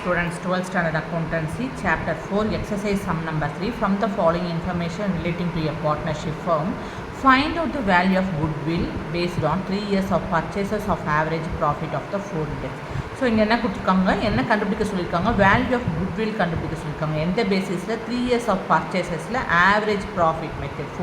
students, 12th standard accountancy, chapter 4, exercise sum number 3. From the following information relating to a partnership firm, find out the value of goodwill based on 3 years of purchases of average profit of the 4 years. So இங்கே என்ன கொடுத்துருக்காங்க, என்ன கண்டுபிடிக்க சொல்லியிருக்காங்க, value of goodwill கண்டுபிடிக்க சொல்லியிருக்காங்க. எந்த பேசிஸில் 3 years ஆஃப் பர்ச்சேசஸில் ஆவரேஜ் ப்ராஃபிட் மெத்தட்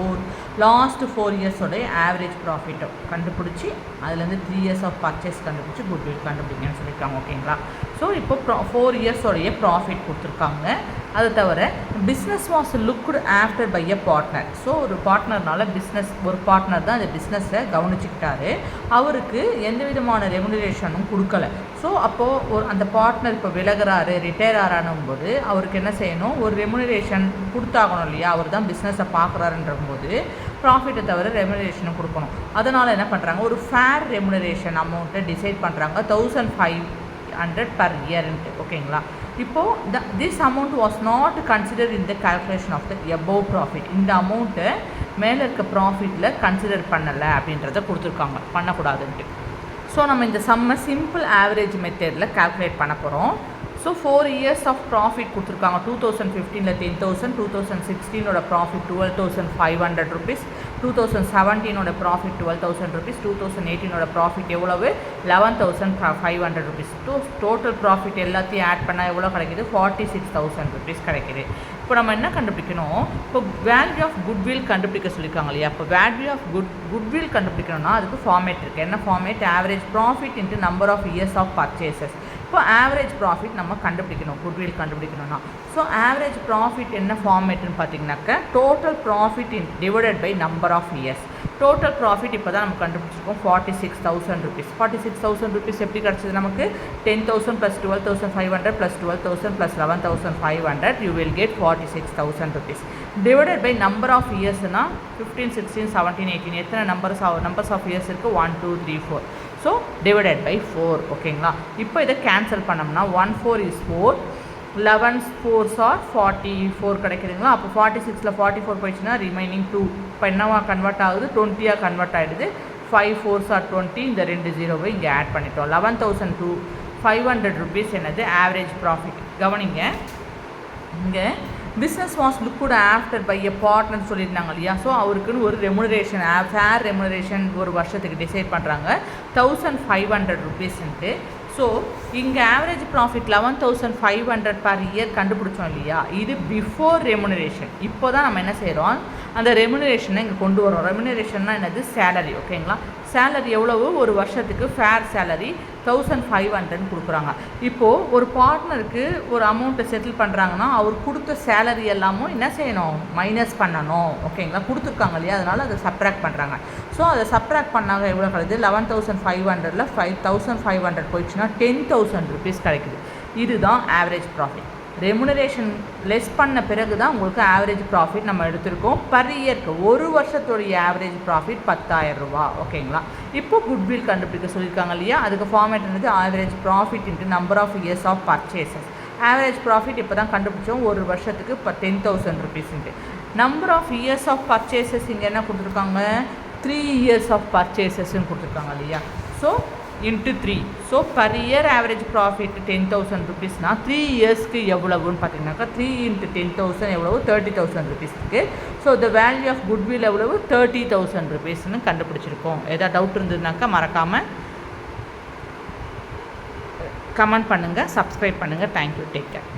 லாஸ்ட் 4 இயர்ஸோடைய ஆவரேஜ் ப்ராஃபிட்டை கண்டுபிடிச்சி அதுலேருந்து 3 years ஆஃப் பர்ச்சேஸ் கண்டுபிடிச்சி குட்வில் கண்டுபிடிங்கன்னு சொல்லியிருக்காங்க. ஓகேங்களா? ஸோ இப்போ 4 இயர்ஸோடைய ப்ராஃபிட் கொடுத்துருக்காங்க. அது தவிர business was looked after by a partner. So ஒரு பார்ட்னர்னால ஒரு பார்ட்னர் தான் அந்த பிஸ்னஸை கவனிச்சுக்கிட்டாரு. அவருக்கு எந்த விதமான ரெமுனரேஷனும் கொடுக்கல. ஸோ அப்போது அந்த பார்ட்னர் இப்போ விலகிறாரு, ரிட்டையர் ஆறானும்போது அவருக்கு என்ன செய்யணும், ஒரு ரெமுனரேஷன் கொடுத்தாகணும் இல்லையா? அவர் தான் பிஸ்னஸை பார்க்குறாருன்ற போது ப்ராஃபிட்டை தவிர ரெமுனரேஷனும் கொடுக்கணும். அதனால் என்ன பண்ணுறாங்க, ஒரு ஃபேர் ரெமுனரேஷன் அமௌண்ட்டை டிசைட் பண்ணுறாங்க 1500 பர் இயர்ன்ட்டு. ஓகேங்களா? இப்போது this amount was not consider in the calculation of the above profit. இந்த அமௌண்ட்டை மேலே இருக்க ப்ராஃபிட்டில் கன்சிடர் பண்ணலை அப்படின்றத கொடுத்துருக்காங்க, பண்ணக்கூடாதுன்ட்டு. ஸோ நம்ம இந்த சம்மை சிம்பிள் ஆவரேஜ் மெத்தடில் கால்குலேட் பண்ண போகிறோம். ஸோ 4 years ஆஃப் ப்ராஃபிட் கொடுத்துருக்காங்க. 2015 10,000, 2016 profit 12,500 rupees, 2017 profit 12,000 rupees, 2018 profit எவ்வளவு 11,500 rupees. டோட்டல் ப்ராஃபிட் எல்லாத்தையும் ஆட் பண்ணால் எவ்வளோ கிடைக்கிது, 46,000 rupees கிடைக்கிது. இப்போ நம்ம என்ன கண்டுபிடிக்கணும், இப்போ வேல்யூ ஆஃப் குட்வில் கண்டுபிடிக்க சொல்லியிருக்காங்க இல்லையா? இப்போ வேல்யூ ஆஃப் குட்வில் கண்டுபிடிக்கணும்னா அதுக்கு ஃபார்மேட் இருக்குது. என்ன format? Average profit into number of years of purchases. இப்போ ஆவரேஜ் ப்ராஃபிட் நம்ம கண்டுபிடிக்கணும், குட்வில் கண்டுபிடிக்கணும்னா. ஸோ ஆவரேஜ் ப்ராஃபிட் என்ன ஃபார்மேட்னு பார்த்தீங்கன்னாக்க total profit divided by number of years. Total profit இப்போ தான் நம்ம கண்டுபிடிச்சிருக்கோம் 46,000 rupees. 46,000 rupees எப்படி கிடச்சிது நமக்கு? 10,000 + 12,500 + 12,000 + 11,500 you will get 46,000 rupees. Divided by number of இயர்ஸ்னால் 15, 16, 17, 18 எத்தனை நம்பர்ஸ் ஆஃப் இயர்ஸ் இருக்குது? 1, 2, 3, 4. So divided by 4. ஓகேங்களா? இப்போ இதை கேன்சல் பண்ணோம்னா 1 4 is 4, 11 4s are 44 கிடைக்குதுங்களா? அப்போ 46ல் 44 போயிடுச்சுன்னா ரிமைனிங் 2 இப்போ என்னவா கன்வெர்ட் ஆகுது, 20 கன்வெர்ட் ஆகிடுது. 5 4s are 20, இந்த 2 0வை இங்கே ஆட் பண்ணிட்டோம். 11,500 rupees என்னது ஆவரேஜ் ப்ராஃபிட். கவனிங்க, இங்கே business was looked after by a partner சொல்லியிருந்தாங்க இல்லையா? ஸோ அவருக்குன்னு ஒரு ரெமுனரேஷன், ஃபேர் ரெமுனரேஷன் ஒரு வருஷத்துக்கு டிசைட் பண்ணுறாங்க 1,500 rupeesன்ட்டு. ஸோ இங்கே ஆவரேஜ் ப்ராஃபிட் 11,500 பர் இயர் கண்டுபிடிச்சோம் இல்லையா? இது பிஃபோர் ரெமுனரேஷன். இப்போ தான் நம்ம என்ன செய்கிறோம், அந்த ரெமுனரேஷனை இங்கே கொண்டு வரோம். ரெமுனரேஷன்னா என்னது? சேலரி. ஓகேங்களா? சேலரி எவ்வளவு? ஒரு வருஷத்துக்கு ஃபேர் சேலரி 1,500 கொடுக்குறாங்க. இப்போது ஒரு பார்ட்னருக்கு ஒரு அமௌண்ட்டை செட்டில் பண்ணுறாங்கன்னா அவர் கொடுத்த சேலரி எல்லாமும் என்ன செய்யணும், மைனஸ் பண்ணணும். ஓகேங்களா? கொடுத்துருக்காங்க இல்லையா? அதனால் அதை சப்ராக்ட் பண்ணுறாங்க. ஸோ அதை சப்ராக்ட் பண்ணாங்க எவ்வளோ கிடைக்குது? 11,500ல் 5,500 போயிடுச்சுன்னா 10,000 rupees கிடைக்குது. இதுதான் ஆவரேஜ் ப்ராஃபிட். ரெமுனரேஷன் லெஸ் பண்ண பிறகு தான் உங்களுக்கு ஆவரேஜ் ப்ராஃபிட் நம்ம எடுத்திருக்கோம். பர் இயருக்கு ஒரு வருஷத்துடைய ஆவரேஜ் ப்ராஃபிட் 10,000 ரூபா. ஓகேங்களா? இப்போ குட்வில் கண்டுபிடிக்க சொல்லியிருக்காங்க இல்லையா? அதுக்கு ஃபார்மேட் என்னது? Average profit into number of years of purchases. Average profit இப்போ தான் கண்டுபிடிச்சோம், ஒரு வருஷத்துக்கு இப்போ 10,000 rupeesன்ட்டு. Number of years of purchases இங்கே என்ன கொடுத்துருக்காங்க? 3 years ஆஃப் பர்ச்சேசஸ்ன்னு கொடுத்துருக்காங்க இல்லையா? So into 3. So per year average profit 10,000 rupeesனால் 3 yearsக்கு எவ்வளவுன்னு பார்த்தீங்கன்னாக்கா 3 × 10,000 எவ்வளவு? 30,000 rupees இருக்குது. So the value of goodwill எவ்வளவு? 30,000 rupeesன்னு கண்டுபிடிச்சிருக்கோம். எதாவது டவுட் இருந்ததுனாக்கா மறக்காமல் கமெண்ட் பண்ணுங்கள், சப்ஸ்கிரைப் பண்ணுங்கள். Thank you, take care.